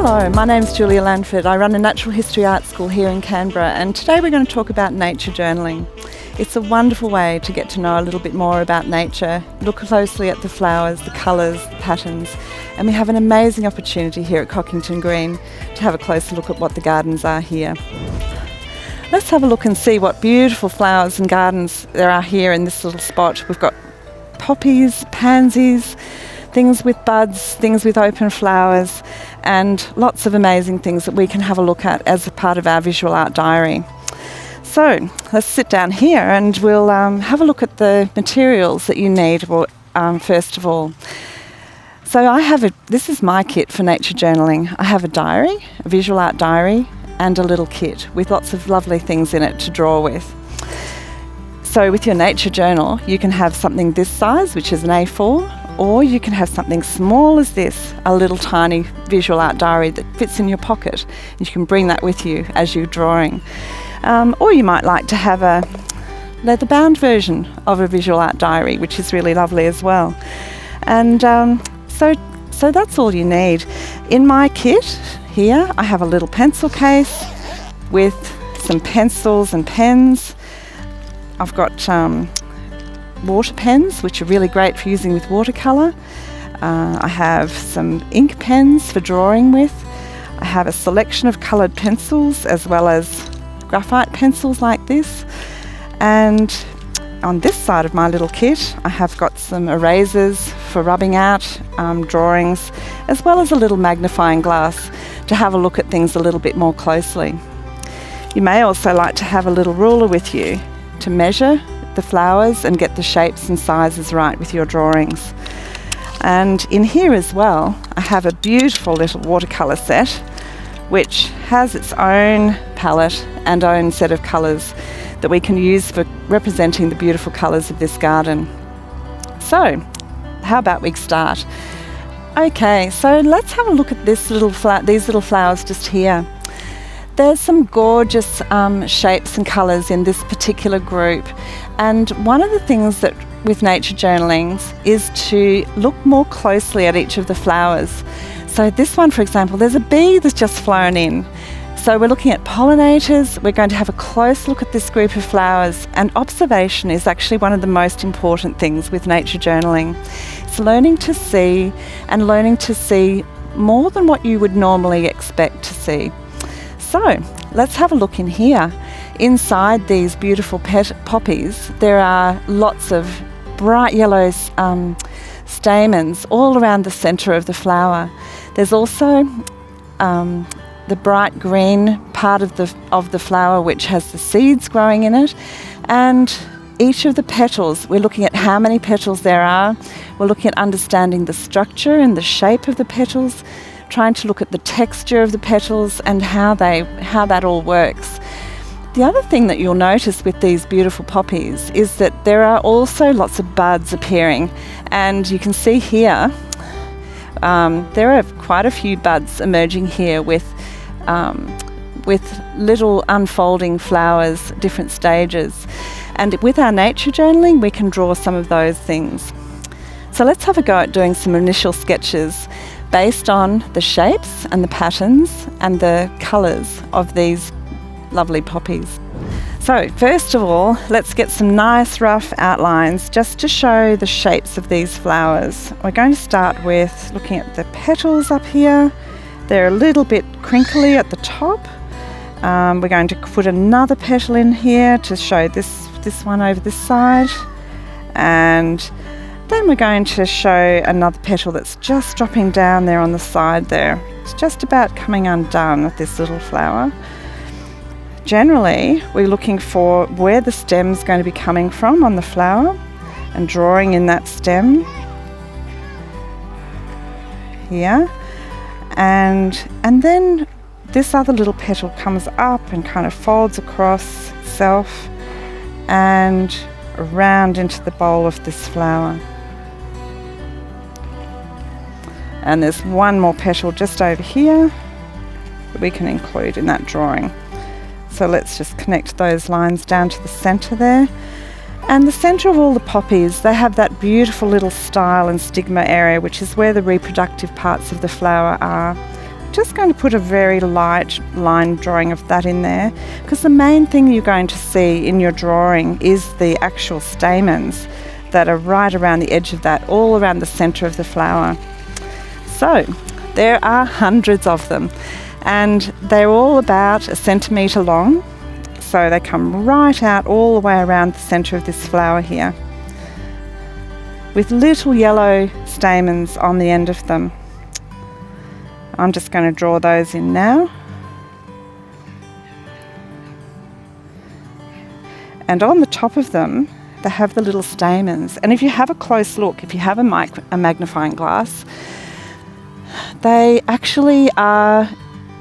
Hello, my name's Julia Landford. I run a natural history art school here in Canberra, and today we're going to talk about nature journaling. It's a wonderful way to get to know a little bit more about nature, look closely at the flowers, the colours, the patterns, and we have an amazing opportunity here at Cockington Green to have a closer look at what the gardens are here. Let's have a look and see what beautiful flowers and gardens there are here in this little spot. We've got poppies, pansies, things with buds, things with open flowers, and lots of amazing things that we can have a look at as a part of our visual art diary. So let's sit down here and we'll have a look at the materials that you need first of all. So this is my kit for nature journaling. I have a diary, a visual art diary, and a little kit with lots of lovely things in it to draw with. So with your nature journal, you can have something this size, which is an A4, or you can have something small as this, a little tiny visual art diary that fits in your pocket. You can bring that with you as you're drawing. Or you might like to have a leather-bound version of a visual art diary, which is really lovely as well. And so that's all you need. In my kit here, I have a little pencil case with some pencils and pens. I've got water pens, which are really great for using with watercolour. I have some ink pens for drawing with. I have a selection of coloured pencils as well as graphite pencils like this. And on this side of my little kit, I have got some erasers for rubbing out drawings, as well as a little magnifying glass to have a look at things a little bit more closely. You may also like to have a little ruler with you to measure the flowers and get the shapes and sizes right with your drawings. And in here as well, I have a beautiful little watercolour set which has its own palette and own set of colours that we can use for representing the beautiful colours of this garden. So, how about we start? Okay, so let's have a look at these little flowers just here. There's some gorgeous shapes and colours in this particular group, and one of the things that with nature journaling is to look more closely at each of the flowers. So this one, for example, there's a bee that's just flown in. So we're looking at pollinators. We're going to have a close look at this group of flowers, and observation is actually one of the most important things with nature journaling. It's learning to see, and learning to see more than what you would normally expect to see. So let's have a look in here. Inside these beautiful poppies, there are lots of bright yellow stamens all around the centre of the flower. There's also the bright green part of the flower, which has the seeds growing in it, and each of the petals, we're looking at how many petals there are. We're looking at understanding the structure and the shape of the petals, trying to look at the texture of the petals and how that all works. The other thing that you'll notice with these beautiful poppies is that there are also lots of buds appearing, and you can see here there are quite a few buds emerging here with little unfolding flowers, different stages. And with our nature journaling, we can draw some of those things. So let's have a go at doing some initial sketches based on the shapes and the patterns and the colours of these lovely poppies. So first of all, let's get some nice rough outlines just to show the shapes of these flowers. We're going to start with looking at the petals up here. They're a little bit crinkly at the top. We're going to put another petal in here to show this one over this side, and then we're going to show another petal that's just dropping down there on the side there. It's just about coming undone with this little flower. Generally, we're looking for where the stem's going to be coming from on the flower and drawing in that stem here. And then this other little petal comes up and kind of folds across itself and around into the bowl of this flower. And there's one more petal just over here that we can include in that drawing. So let's just connect those lines down to the centre there. And the centre of all the poppies, they have that beautiful little style and stigma area, which is where the reproductive parts of the flower are. just going to put a very light line drawing of that in there, because the main thing you're going to see in your drawing is the actual stamens that are right around the edge of that, all around the centre of the flower. So there are hundreds of them, and they're all about 1 centimetre long, so they come right out all the way around the centre of this flower here, with little yellow stamens on the end of them. I'm just going to draw those in now. And on the top of them, they have the little stamens. And if you have a close look, if you have a magnifying glass, they actually are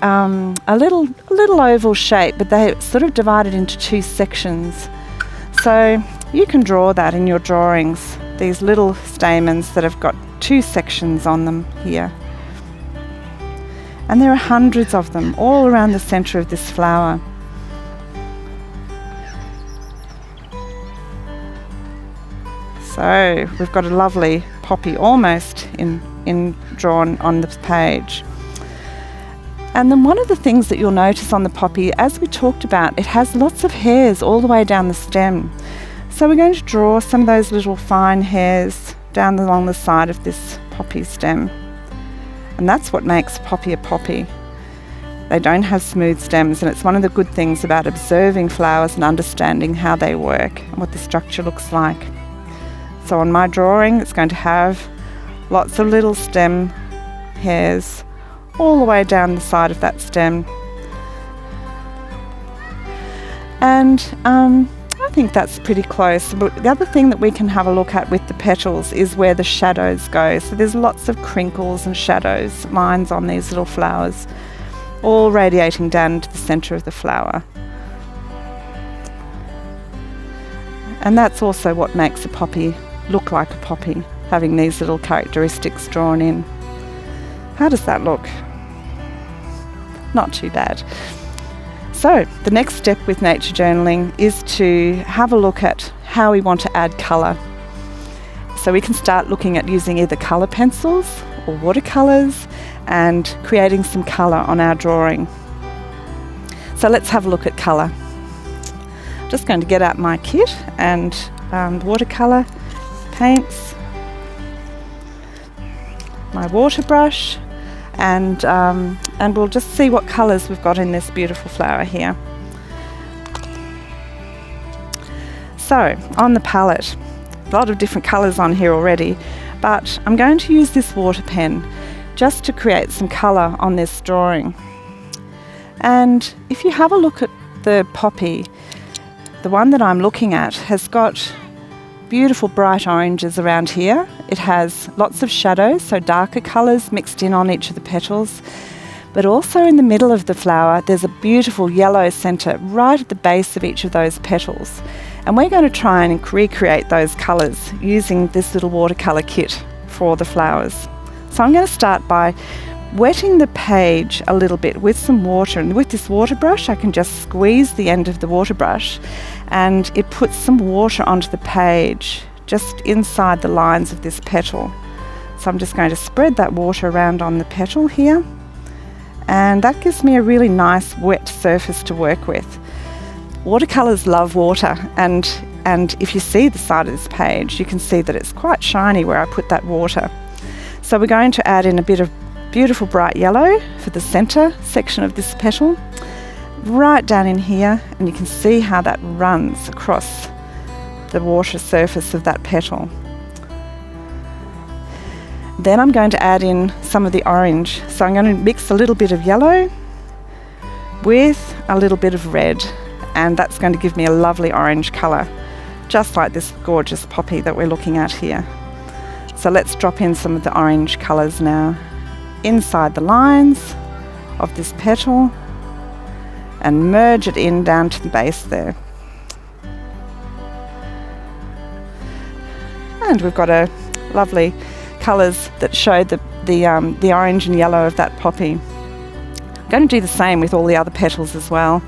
a little oval shape, but they're sort of divided into 2 sections. So you can draw that in your drawings, these little stamens that have got 2 sections on them here. And there are hundreds of them all around the centre of this flower. So we've got a lovely poppy almost in drawn on this page. And then one of the things that you'll notice on the poppy, as we talked about, it has lots of hairs all the way down the stem. So we're going to draw some of those little fine hairs down along the side of this poppy stem. And that's what makes poppy a poppy. They don't have smooth stems, and it's one of the good things about observing flowers and understanding how they work and what the structure looks like. So on my drawing, it's going to have lots of little stem hairs all the way down the side of that stem. And I think that's pretty close. But the other thing that we can have a look at with the petals is where the shadows go. So there's lots of crinkles and shadows, lines on these little flowers, all radiating down to the centre of the flower. And that's also what makes a poppy look like a poppy, having these little characteristics drawn in. How does that look? Not too bad. So the next step with nature journaling is to have a look at how we want to add colour. So we can start looking at using either colour pencils or watercolours and creating some colour on our drawing. So let's have a look at colour. I'm just going to get out my kit and watercolour paints, my water brush, and we'll just see what colours we've got in this beautiful flower here. So on the palette, a lot of different colours on here already, but I'm going to use this water pen just to create some colour on this drawing. And if you have a look at the poppy, the one that I'm looking at has got beautiful bright oranges around here. It has lots of shadows, so darker colours mixed in on each of the petals. But also in the middle of the flower, there's a beautiful yellow centre right at the base of each of those petals. And we're going to try and recreate those colours using this little watercolour kit for the flowers. So I'm going to start by wetting the page a little bit with some water, and with this water brush I can just squeeze the end of the water brush and it puts some water onto the page just inside the lines of this petal. So I'm just going to spread that water around on the petal here, and that gives me a really nice wet surface to work with. Watercolours love water, and if you see the side of this page you can see that it's quite shiny where I put that water. So we're going to add in a bit of beautiful bright yellow for the centre section of this petal, right down in here, and you can see how that runs across the water surface of that petal. Then I'm going to add in some of the orange, so I'm going to mix a little bit of yellow with a little bit of red, and that's going to give me a lovely orange colour, just like this gorgeous poppy that we're looking at here. So let's drop in some of the orange colours now inside the lines of this petal and merge it in down to the base there. And we've got a lovely colours that show the orange and yellow of that poppy. I'm going to do the same with all the other petals as well,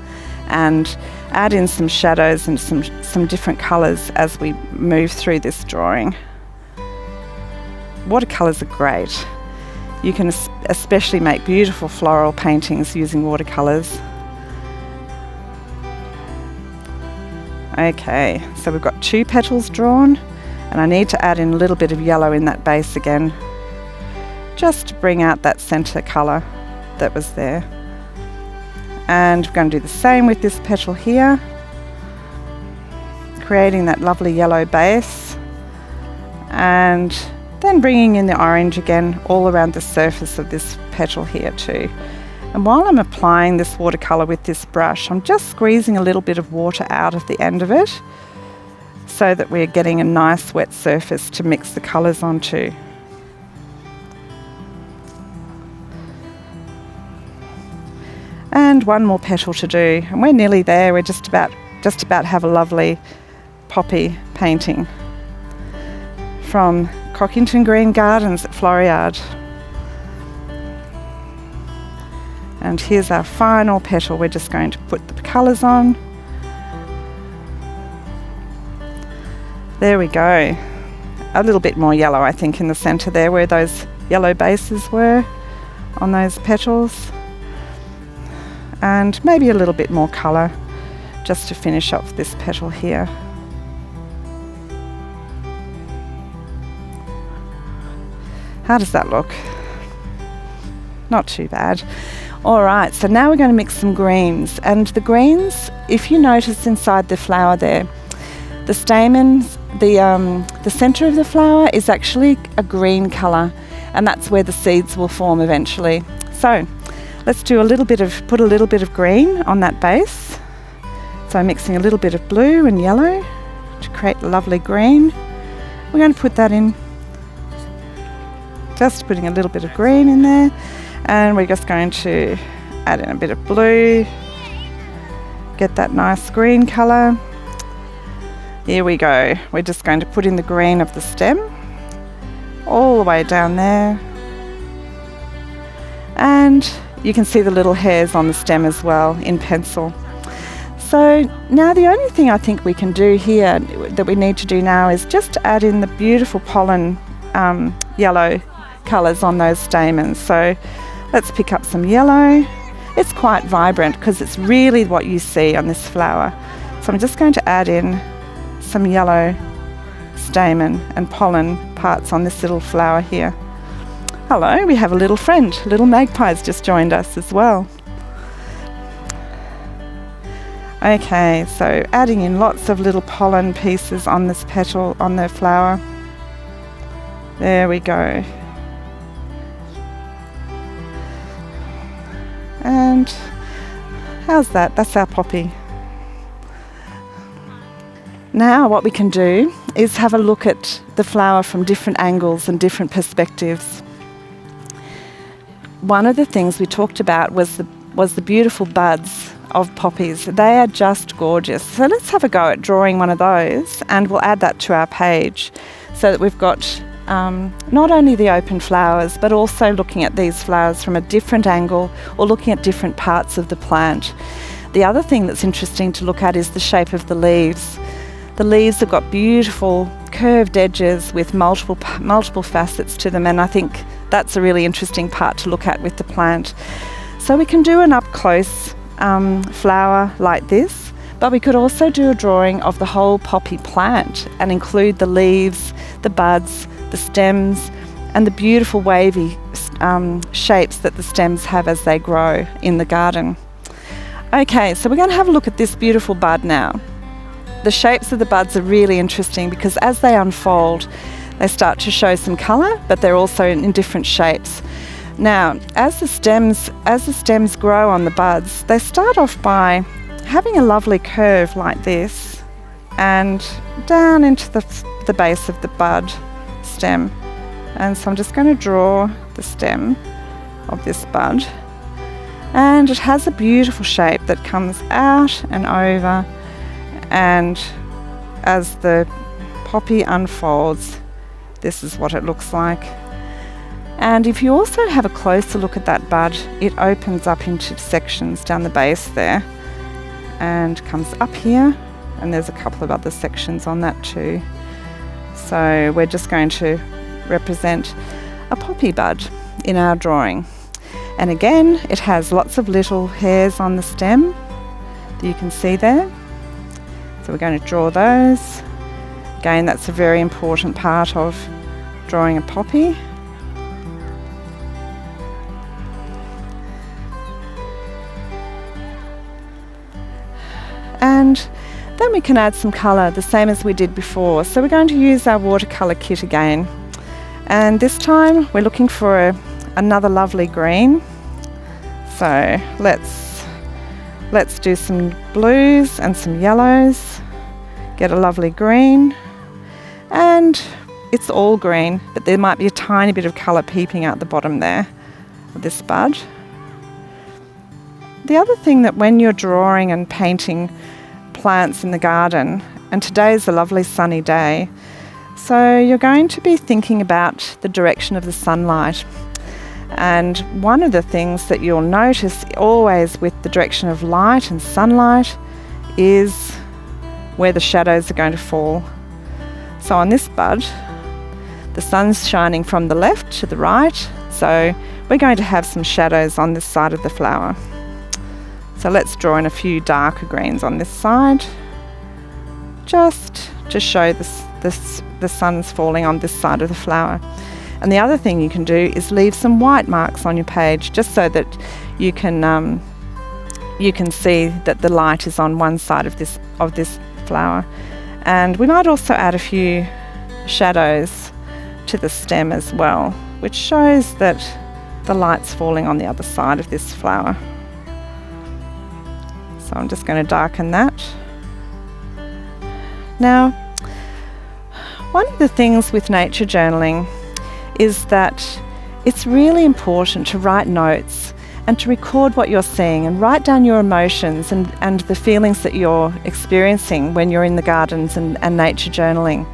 and add in some shadows and some different colours as we move through this drawing. Watercolours are great. You can especially make beautiful floral paintings using watercolours. Okay, so we've got 2 petals drawn, and I need to add in a little bit of yellow in that base again, just to bring out that centre colour that was there. And we're going to do the same with this petal here, creating that lovely yellow base, and then bringing in the orange again all around the surface of this petal here too. And while I'm applying this watercolour with this brush, I'm just squeezing a little bit of water out of the end of it so that we're getting a nice wet surface to mix the colours onto. And one more petal to do, and we're nearly there. We're just about to have a lovely poppy painting from Cockington Green Gardens at Floriade. And here's our final petal. We're just going to put the colours on. There we go. A little bit more yellow, I think, in the centre there where those yellow bases were on those petals. And maybe a little bit more colour just to finish off this petal here. How does that look? Not too bad. Alright, so now we're going to mix some greens. And the greens, if you notice inside the flower there, the stamens, the centre of the flower is actually a green colour, and that's where the seeds will form eventually. So let's do put a little bit of green on that base. So I'm mixing a little bit of blue and yellow to create a lovely green. We're going to put that in, just putting a little bit of green in there, and we're just going to add in a bit of blue, get that nice green colour. Here we go. We're just going to put in the green of the stem all the way down there, and you can see the little hairs on the stem as well in pencil. So now the only thing I think we can do here that we need to do now is just to add in the beautiful pollen yellow colours on those stamens. So let's pick up some yellow. It's quite vibrant because it's really what you see on this flower. So I'm just going to add in some yellow stamen and pollen parts on this little flower here. Hello, we have a little friend. Little magpie's just joined us as well. Okay, so adding in lots of little pollen pieces on this petal, on the flower. There we go. And how's that? That's our poppy. Now what we can do is have a look at the flower from different angles and different perspectives. One of the things we talked about was the beautiful buds of poppies. They are just gorgeous. So let's have a go at drawing one of those, and we'll add that to our page so that we've got not only the open flowers, but also looking at these flowers from a different angle or looking at different parts of the plant. The other thing that's interesting to look at is the shape of the leaves. The leaves have got beautiful curved edges with multiple facets to them, and I think that's a really interesting part to look at with the plant. So we can do an up-close flower like this, but we could also do a drawing of the whole poppy plant and include the leaves, the buds, the stems, and the beautiful wavy shapes that the stems have as they grow in the garden. Okay, so we're going to have a look at this beautiful bud now. The shapes of the buds are really interesting because as they unfold, they start to show some colour, but they're also in different shapes. Now, as the stems grow on the buds, they start off by having a lovely curve like this and down into the base of the bud stem. And so I'm just going to draw the stem of this bud, and it has a beautiful shape that comes out and over, and as the poppy unfolds, this is what it looks like. And if you also have a closer look at that bud, it opens up into sections down the base there and comes up here, and there's a couple of other sections on that too. So we're just going to represent a poppy bud, in our drawing. And again, it has lots of little hairs on the stem that you can see there. So we're going to draw those. Again, that's a very important part of drawing a poppy. And then we can add some colour, the same as we did before. So we're going to use our watercolour kit again. And this time we're looking for another lovely green. So let's do some blues and some yellows. Get a lovely green. And it's all green, but there might be a tiny bit of colour peeping out the bottom there of this bud. The other thing that when you're drawing and painting plants in the garden, and today's a lovely sunny day, so you're going to be thinking about the direction of the sunlight. And one of the things that you'll notice always with the direction of light and sunlight is where the shadows are going to fall. So on this bud, the sun's shining from the left to the right, so we're going to have some shadows on this side of the flower. So let's draw in a few darker greens on this side, just to show the sun's falling on this side of the flower. And the other thing you can do is leave some white marks on your page, just so that you can see that the light is on one side of this flower. And we might also add a few shadows to the stem as well, which shows that the light's falling on the other side of this flower. So I'm just going to darken that. Now, one of the things with nature journaling is that it's really important to write notes and to record what you're seeing and write down your emotions and the feelings that you're experiencing when you're in the gardens and nature journaling.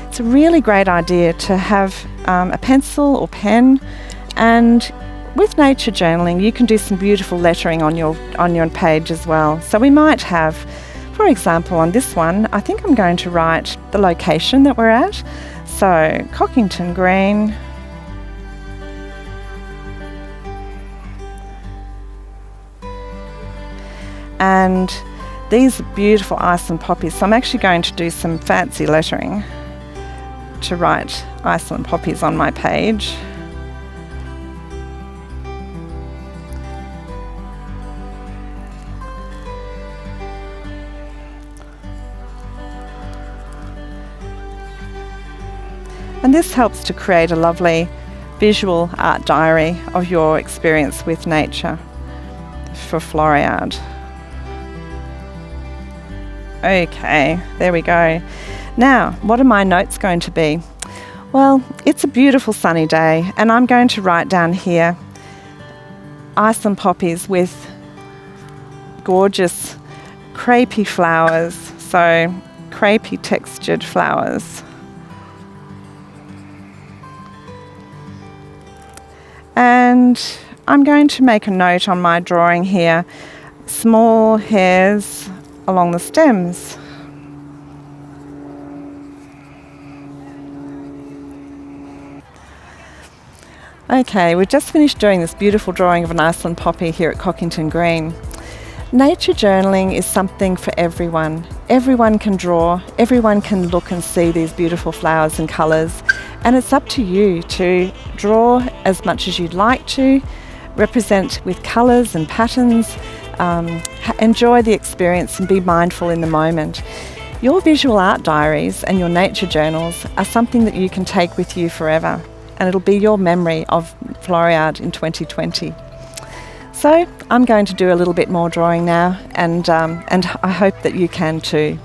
It's a really great idea to have a pencil or pen, and with nature journaling you can do some beautiful lettering on your page as well. So we might have, for example, on this one, I think I'm going to write the location that we're at. So Cockington Green, and these are beautiful Iceland poppies. So I'm actually going to do some fancy lettering to write Iceland poppies on my page. And this helps to create a lovely visual art diary of your experience with nature for Floriade. Okay, there we go. Now, what are my notes going to be? Well, it's a beautiful sunny day, and I'm going to write down here Iceland poppies with gorgeous crepey flowers, so crepey textured flowers. And I'm going to make a note on my drawing here, small hairs along the stems. Okay, we've just finished doing this beautiful drawing of an Iceland poppy here at Cockington Green. Nature journaling is something for everyone. Everyone can draw, everyone can look and see these beautiful flowers and colours, and it's up to you to draw as much as you'd like to, represent with colours and patterns, enjoy the experience and be mindful in the moment. Your visual art diaries and your nature journals are something that you can take with you forever, and it'll be your memory of Floriade in 2020. So I'm going to do a little bit more drawing now, and I hope that you can too.